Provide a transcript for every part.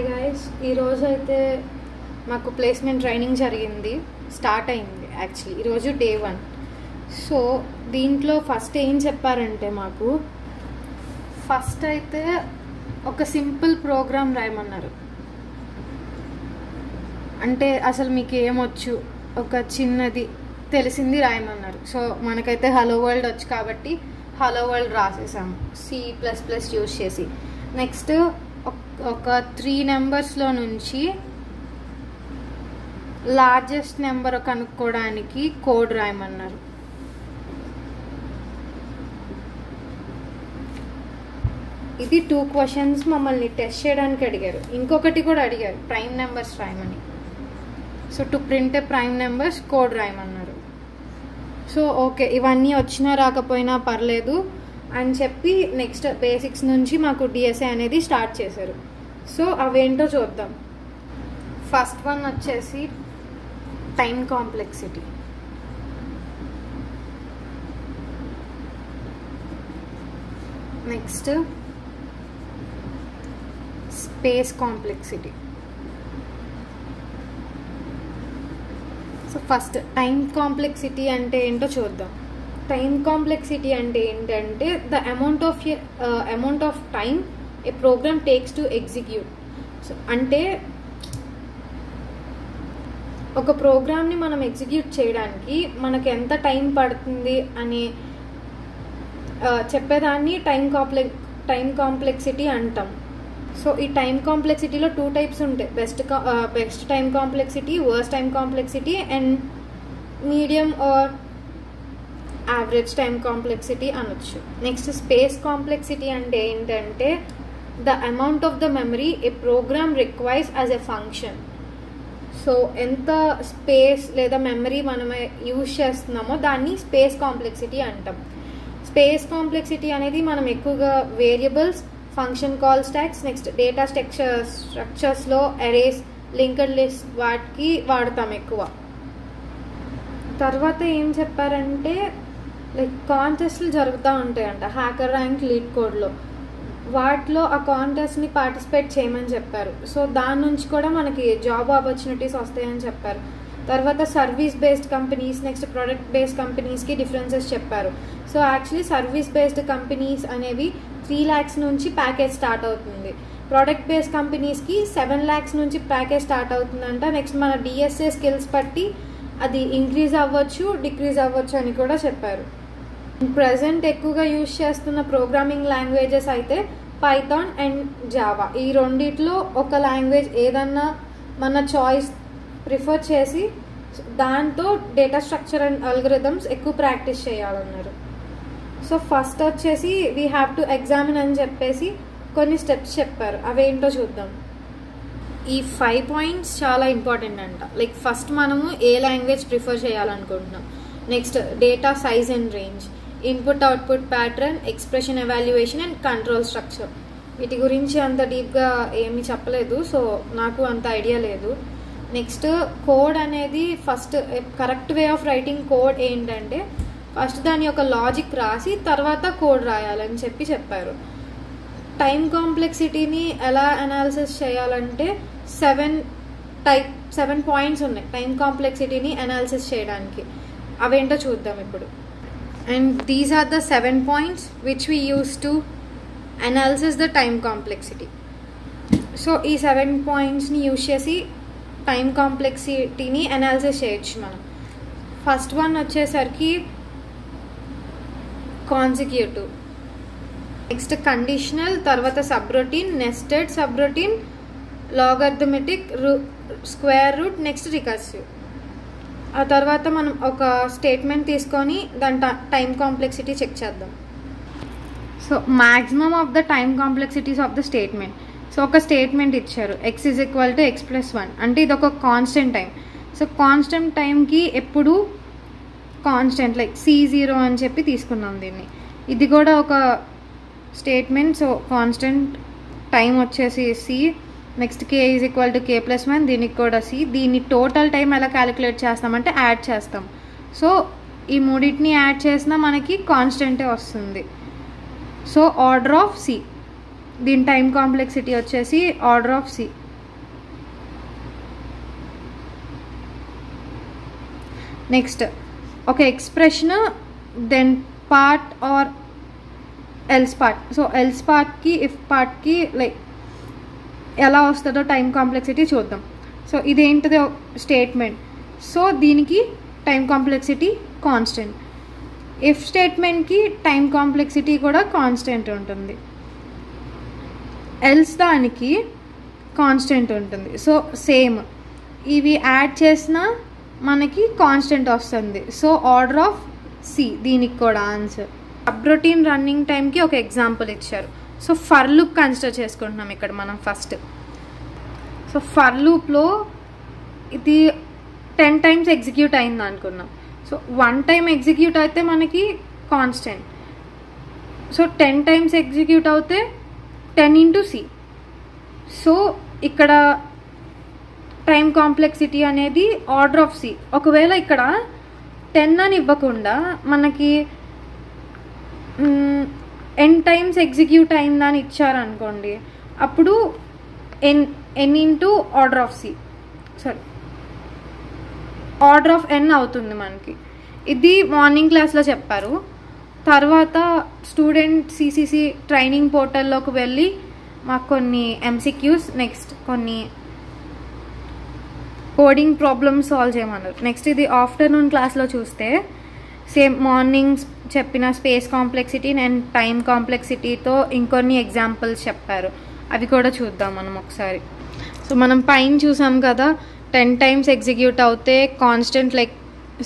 Hi guys, ఈరోజు అయితే మాకు ప్లేస్మెంట్ ట్రైనింగ్ జరిగింది, స్టార్ట్ అయింది. యాక్చువల్లీ ఈరోజు డే 1. సో దీంట్లో ఫస్ట్ ఏం చెప్పారంటే మాకు ఫస్ట్ అయితే ఒక సింపుల్ ప్రోగ్రామ్ రాయమన్నారు. అంటే అసలు మీకు ఏమొచ్చు, ఒక చిన్నది తెలిసింది రాయమన్నారు. సో మనకైతే హలో వరల్డ్ వచ్చు కాబట్టి హలో వరల్డ్ రాసేసాము C++ యూజ్ చేసి. నెక్స్ట్ ఒక 3 నెంబర్స్లో నుంచి లార్జెస్ట్ నెంబర్ కనుక్కోవడానికి కోడ్ రాయమన్నారు. ఇది 2 క్వశ్చన్స్ మమ్మల్ని టెస్ట్ చేయడానికి అడిగారు. ఇంకొకటి కూడా అడిగారు, ప్రైమ్ నెంబర్స్ రాయమని. So to print prime numbers code రాయమన్నారు. సో ఓకే, ఇవన్నీ వచ్చినా రాకపోయినా పర్లేదు అని చెప్పి నెక్స్ట్ బేసిక్స్ నుంచి మాకు డిఎస్ఏ అనేది స్టార్ట్ చేశారు. సో అవేంటో చూద్దాం. ఫస్ట్ వన్ వచ్చేసి time complexity. Next space complexity. So first time complexity అంటే ఏంటో చూద్దాం. టైం కాంప్లెక్సిటీ అంటే ఏంటంటే the amount of time a program takes to execute. So అంటే ఒక ప్రోగ్రామ్ని మనం ఎగ్జిక్యూట్ చేయడానికి మనకు ఎంత టైం పడుతుంది అని చెప్పేదాన్ని టైం కాంప్లెక్సిటీ అంటాం. సో ఈ టైం కాంప్లెక్సిటీలో 2 టైప్స్ ఉంటాయి, best time complexity, worst time complexity and medium or average time complexity అనొచ్చు. నెక్స్ట్ స్పేస్ కాంప్లెక్సిటీ అంటే ఏంటంటే the amount of the memory a program requires as a function. So ఎంత space లేదా memory మనం use చేస్తున్నామో దాన్ని space complexity అంటాం. Space complexity అనేది మనం ఎక్కువగా variables, function call stacks, next data స్ట్రక్చర్స్లో అరేస్, లింక్డ్ లిస్ట్ వాటికి వాడతాం ఎక్కువ. తర్వాత ఏం చెప్పారంటే లైక్ కాంటెస్ట్లు జరుగుతూ ఉంటాయంట హ్యాకర్ ర్యాంక్ లీడ్ కోడ్లో, వాటిలో ఆ కాంటెస్ట్ని పార్టిసిపేట్ చేయమని చెప్పారు. సో దాని నుంచి కూడా మనకి జాబ్ ఆపర్చునిటీస్ వస్తాయని చెప్పారు. తర్వాత service based companies, next product based కంపెనీస్కి డిఫరెన్సెస్ చెప్పారు. So actually service based companies అనేవి 3 lakhs నుంచి ప్యాకేజ్ స్టార్ట్ అవుతుంది. ప్రోడక్ట్ బేస్డ్ కంపెనీస్కి 7 lakhs నుంచి ప్యాకేజ్ స్టార్ట్ అవుతుందంట. నెక్స్ట్ మన డిఎస్ఏ స్కిల్స్ బట్టి అది ఇంక్రీజ్ అవ్వచ్చు, డిక్రీజ్ అవ్వచ్చు అని కూడా చెప్పారు. ప్రజెంట్ ఎక్కువగా యూజ్ చేస్తున్న ప్రోగ్రామింగ్ లాంగ్వేజెస్ అయితే పైథాన్ అండ్ జావా. ఈ రెండిట్లో ఒక లాంగ్వేజ్ ఏదన్నా మన చాయిస్ ప్రిఫర్ చేసి దాంతో డేటా స్ట్రక్చర్ అండ్ అల్గరిథమ్స్ ఎక్కువ ప్రాక్టీస్ చేయాలన్నారు. సో ఫస్ట్ వచ్చేసి వీ హ్యావ్ టు ఎగ్జామిన్ అని చెప్పేసి కొన్ని స్టెప్స్ చెప్పారు, అవేంటో చూద్దాం. ఈ 5 points చాలా ఇంపార్టెంట్ అంట. లైక్ ఫస్ట్ మనము ఏ లాంగ్వేజ్ ప్రిఫర్ చేయాలనుకుంటున్నాం, next data size and range, input output pattern, expression evaluation and control structure. వీటి గురించి అంత డీప్గా ఏమీ చెప్పలేదు, సో నాకు అంత ఐడియా లేదు. నెక్స్ట్ కోడ్ అనేది first correct way of writing code ఏంటంటే ఫస్ట్ దాని యొక్క లాజిక్ రాసి తర్వాత కోడ్ రాయాలని చెప్పారు. టైం కాంప్లెక్సిటీని ఎలా అనాలిసిస్ చేయాలంటే 7 points ఉన్నాయి టైం కాంప్లెక్సిటీని అనాలిసిస్ చేయడానికి. అవేంటో చూద్దాం ఇప్పుడు. And these are the 7 points which we use to analysis the time complexity. So ఈ 7 pointsని యూజ్ చేసి టైం కాంప్లెక్సిటీని అనాలిసిస్ చేయొచ్చు మనం. ఫస్ట్ వన్ వచ్చేసరికి కాన్సిక్యూటివ్, నెక్స్ట్ కండిషనల్, తర్వాత subroutine, nested subroutine, logarithmic, square root, next recursive. ఆ తర్వాత మనం ఒక స్టేట్మెంట్ తీసుకొని దాని టైం కాంప్లెక్సిటీ చెక్ చేద్దాం. So maximum of the time complexities of the statement. So ఒక స్టేట్మెంట్ ఇచ్చారు x = x+1 అంటే ఇది ఒక కాన్స్టెంట్ టైం. సో కాన్స్టెంట్ టైంకి ఎప్పుడు కాన్స్టెంట్ లైక్ C0 అని చెప్పి తీసుకున్నాం దీన్ని. ఇది కూడా ఒక స్టేట్మెంట్. సో కాన్స్టెంట్ టైం వచ్చేసి C, నెక్స్ట్ k = k+1, దీనికి కూడా C. దీన్ని టోటల్ టైం ఎలా క్యాలిక్యులేట్ చేస్తామంటే యాడ్ చేస్తాం. సో ఈ మూడింటిని యాడ్ చేసినా మనకి కాన్స్టెంటే వస్తుంది. సో ఆర్డర్ ఆఫ్ C, దీని టైం కాంప్లెక్సిటీ వచ్చేసి ఆర్డర్ ఆఫ్ C. నెక్స్ట్ ఒక expression then part or else part. So else పార్ట్కి ఇఫ్ పార్ట్కి లైక్ ఎలా వస్తుందో టైం కాంప్లెక్సిటీ చూద్దాం. సో ఇదేంటిది స్టేట్మెంట్. సో దీనికి time complexity constant. If స్టేట్మెంట్కి time complexity కూడా కాన్స్టెంట్ ఉంటుంది. ఎల్స్ దానికి కాన్స్టెంట్ ఉంటుంది. సో సేమ్ ఇవి యాడ్ చేసినా మనకి కాన్స్టెంట్ వస్తుంది. సో ఆర్డర్ ఆఫ్ సి దీనికి కూడా ఆన్సర్. సబ్రొటీన్ రన్నింగ్ టైంకి ఒక ఎగ్జాంపుల్ ఇచ్చారు. సో ఫర్ లూప్ కన్సిడర్ చేసుకుంటున్నాం ఇక్కడ మనం ఫస్ట్. సో ఫర్ లూప్లో ఇది 10 times ఎగ్జిక్యూట్ అయింది అనుకున్నాం. సో 1 time ఎగ్జిక్యూట్ అయితే మనకి కాన్స్టెంట్. సో 10 times ఎగ్జిక్యూట్ అవుతే 10 into c. సో ఇక్కడ టైం కాంప్లెక్సిటీ అనేది ఆర్డర్ ఆఫ్ సి. ఒకవేళ ఇక్కడ 10 అని ఇవ్వకుండా మనకి n times ఎగ్జిక్యూట్ అయిందని ఇచ్చారనుకోండి, అప్పుడు n into order of C sorry order of n అవుతుంది మనకి. ఇది మార్నింగ్ క్లాస్లో చెప్పారు. తర్వాత స్టూడెంట్ సిసిసి ట్రైనింగ్ పోర్టల్లోకి వెళ్ళి మాకు కొన్ని MCQs నెక్స్ట్ కొన్ని కోడింగ్ ప్రాబ్లమ్స్ సాల్వ్ చేయమన్నారు. నెక్స్ట్ ఇది ఆఫ్టర్నూన్ క్లాస్లో చూస్తే సేమ్ మార్నింగ్ చెప్పిన స్పేస్ కాంప్లెక్సిటీ అండ్ టైం కాంప్లెక్సిటీతో ఇంకొన్ని ఎగ్జాంపుల్స్ చెప్పారు. అవి కూడా చూద్దాం మనం ఒకసారి. సో మనం పైన చూసాం కదా, 10 times ఎగ్జిక్యూట్ అవుతే constant like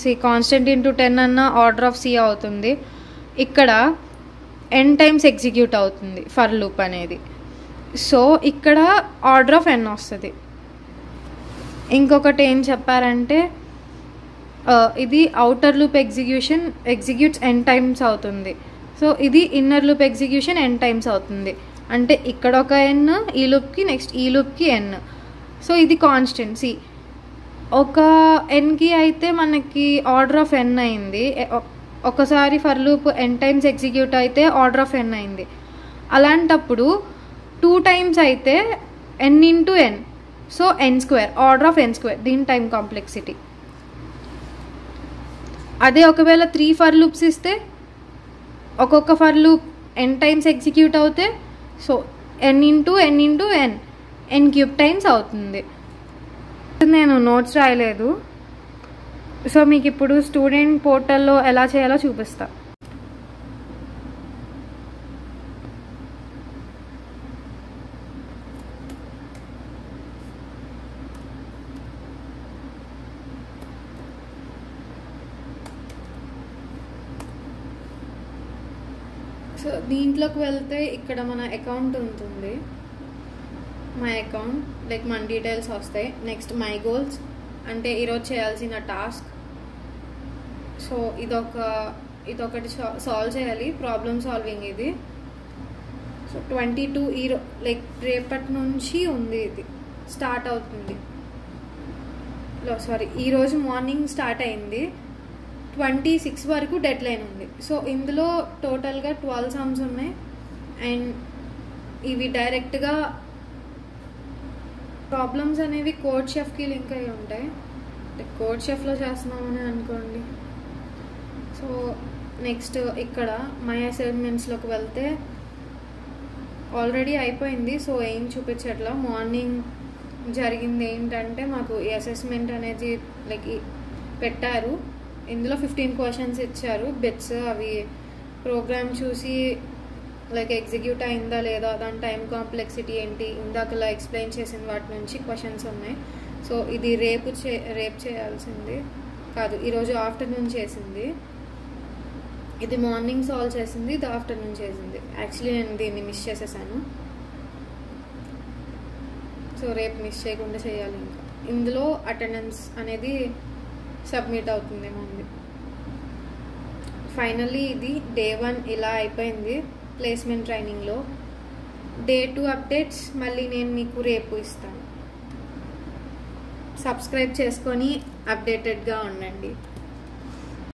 C constant into 10 అన్న ఆర్డర్ ఆఫ్ సి అవుతుంది. ఇక్కడ n times ఎగ్జిక్యూట్ అవుతుంది ఫర్ లూప్ అనేది. సో ఇక్కడ ఆర్డర్ ఆఫ్ n వస్తుంది. ఇంకొకటి ఏం చెప్పారంటే ఇది outer loop executes n times అవుతుంది. సో ఇది inner loop execution n times అవుతుంది. అంటే ఇక్కడ ఒక n, ఈ లూప్కి నెక్స్ట్ ఈ లూప్కి n. సో ఇది కాన్స్టెంట్. సి ఒక nకి అయితే మనకి ఆర్డర్ ఆఫ్ n అయింది. ఒకసారి for loop n times execute అయితే ఆర్డర్ ఆఫ్ n అయింది. అలాంటప్పుడు 2 times అయితే n into n. So n2 order of n2 దీని టైం కాంప్లెక్సిటీ. అదే ఒకవేళ 3 ఫర్ లూప్స్ ఇస్తే ఒక్కొక్క for loop n times execute అవుతే so n into n into n n³ times అవుతుంది. నేను నోట్స్ రాయలేదు. సో మీకు ఇప్పుడు స్టూడెంట్ పోర్టల్లో ఎలా చేయాలో చూపిస్తా. సో దీంట్లోకి వెళ్తే ఇక్కడ మన అకౌంట్ ఉంటుంది. మై అకౌంట్ లైక్ మన డీటెయిల్స్ వస్తాయి. నెక్స్ట్ మై గోల్స్ అంటే ఈరోజు చేయాల్సిన టాస్క్. సో ఇదొకటి సాల్వ్ చేయాలి, ప్రాబ్లమ్ సాల్వింగ్ ఇది. సో 22 లైక్ రేపటి నుంచి ఉంది, ఇది స్టార్ట్ అవుతుంది. సారీ ఈరోజు మార్నింగ్ స్టార్ట్ అయింది. 26 వరకు డెడ్ లైన్ ఉంది. సో ఇందులో టోటల్గా 12 సమ్స్ ఉన్నాయి. అండ్ ఇవి డైరెక్ట్గా ప్రాబ్లమ్స్ అనేవి కోడ్ షెఫ్కి లింక్ అయ్యి ఉంటాయి. కోడ్ షెఫ్లో చేస్తున్నామని అనుకోండి. సో నెక్స్ట్ ఇక్కడ మై అసైన్మెంట్స్లోకి వెళ్తే ఆల్రెడీ అయిపోయింది. సో ఏం చూపించట్లా. మార్నింగ్ జరిగింది ఏంటంటే మాకు ఈ అసెస్మెంట్ అనేది లైక్ పెట్టారు. ఇందులో 15 questions ఇచ్చారు బిట్స్. అవి ప్రోగ్రామ్ చూసి లైక్ ఎగ్జిక్యూట్ అయిందా లేదా, దాని టైం కాంప్లెక్సిటీ ఏంటి, ఇందాకలా ఎక్స్ప్లెయిన్ చేసిన వాటి నుంచి క్వశ్చన్స్ ఉన్నాయి. సో ఇది రేపు చేయాల్సింది కాదు, ఈరోజు ఆఫ్టర్నూన్ చేసింది. ఇది మార్నింగ్ సాల్వ్ చేసింది, ఇది ఆఫ్టర్నూన్ చేసింది. యాక్చువల్లీ నేను దీన్ని మిస్ చేసేసాను. సో రేపు మిస్ చేయకుండా చేయాలి. ఇంకా ఇందులో అటెండెన్స్ అనేది సబ్మిట్ అవుతుంది మంది. ఫైనల్లీ ఇది డే 1 ఇలా అయిపోయింది ప్లేస్మెంట్ ట్రైనింగ్లో. డే 2 అప్డేట్స్ మళ్ళీ నేను మీకు రేపు ఇస్తాను. సబ్స్క్రైబ్ చేసుకొని అప్డేటెడ్గా ఉండండి.